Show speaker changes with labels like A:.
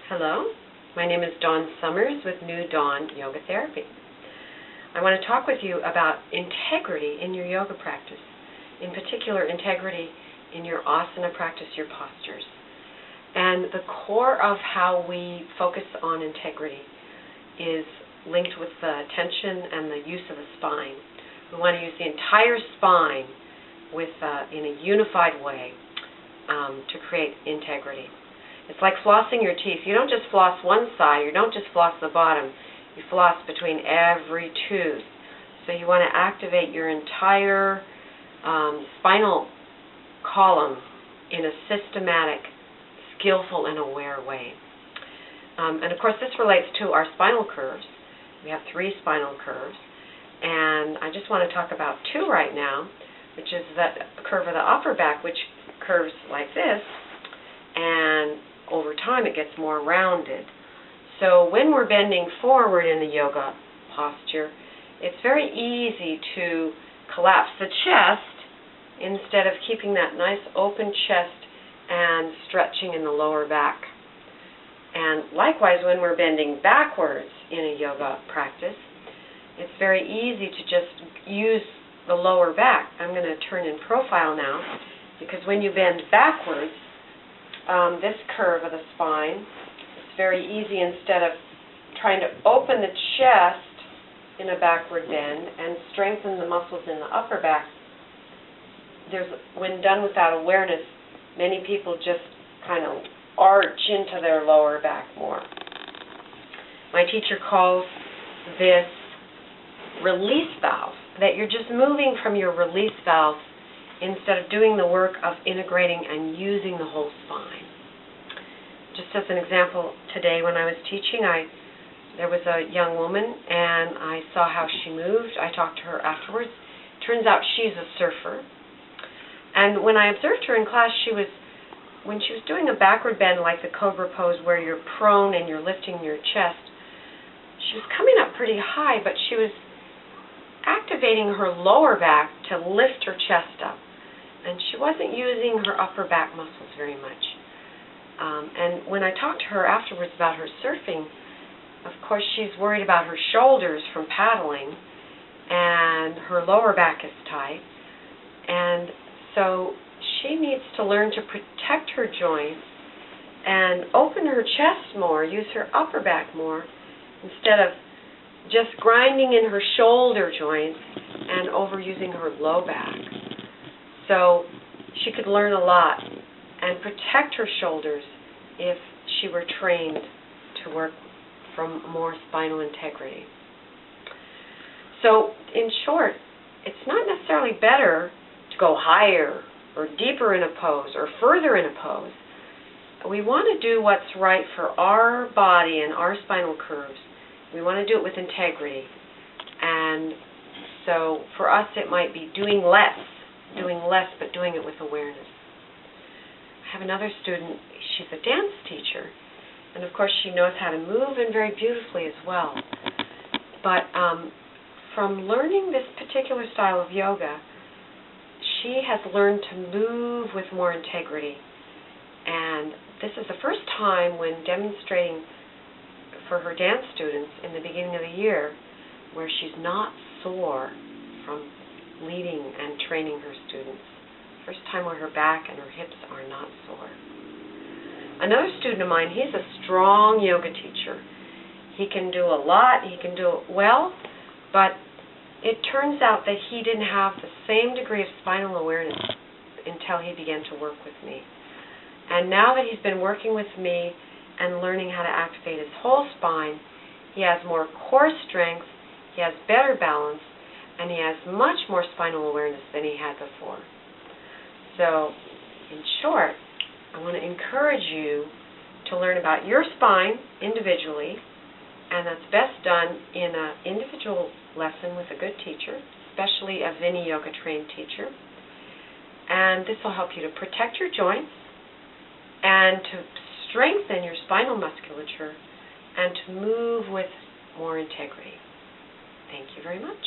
A: Hello, my name is Dawn Summers with New Dawn Yoga Therapy. I want to talk with you about integrity in your yoga practice, in particular integrity in your asana practice, your postures. And the core of how we focus on integrity is linked with the tension and the use of the spine. We want to use the entire spine in a unified way to create integrity. It's like flossing your teeth. You don't just floss one side, you don't just floss the bottom, you floss between every tooth. So you want to activate your entire spinal column in a systematic, skillful, and aware way. And of course this relates to our spinal curves. We have 3 spinal curves, and I just want to talk about 2 right now, which is that curve of the upper back, which curves like this, and over time it gets more rounded. So when we're bending forward in the yoga posture, it's very easy to collapse the chest instead of keeping that nice open chest and stretching in the lower back. And likewise, when we're bending backwards in a yoga practice, it's very easy to just use the lower back. I'm going to turn in profile now, because when you bend backwards, this curve of the spine, it's very easy, instead of trying to open the chest in a backward bend and strengthen the muscles in the upper back, when done without awareness, many people just kind of arch into their lower back more. My teacher calls this release valve, that you're just moving from your release valve instead of doing the work of integrating and using the whole spine. Just as an example, today when I was teaching, there was a young woman, and I saw how she moved. I talked to her afterwards. Turns out she's a surfer. And when I observed her in class, when she was doing a backward bend like the cobra pose, where you're prone and you're lifting your chest, she was coming up pretty high, but she was activating her lower back to lift her chest up. And she wasn't using her upper back muscles very much. And when I talked to her afterwards about her surfing, of course she's worried about her shoulders from paddling, and her lower back is tight. And so she needs to learn to protect her joints and open her chest more, use her upper back more, instead of just grinding in her shoulder joints and overusing her low back. So she could learn a lot and protect her shoulders if she were trained to work from more spinal integrity. So in short, it's not necessarily better to go higher or deeper in a pose or further in a pose. We want to do what's right for our body and our spinal curves. We want to do it with integrity. And so for us it might be doing less but doing it with awareness. I have another student, she's a dance teacher, and of course she knows how to move, and very beautifully as well. But from learning this particular style of yoga, she has learned to move with more integrity. And this is the first time when demonstrating for her dance students in the beginning of the year where she's not sore from leading and training her students. First time where her back and her hips are not sore. Another student of mine, he's a strong yoga teacher. He can do a lot, he can do it well, but it turns out that he didn't have the same degree of spinal awareness until he began to work with me. And now that he's been working with me and learning how to activate his whole spine, he has more core strength, he has better balance, and he has much more spinal awareness than he had before. So, in short, I want to encourage you to learn about your spine individually, and that's best done in an individual lesson with a good teacher, especially a Vini Yoga trained teacher. And this will help you to protect your joints and to strengthen your spinal musculature and to move with more integrity. Thank you very much.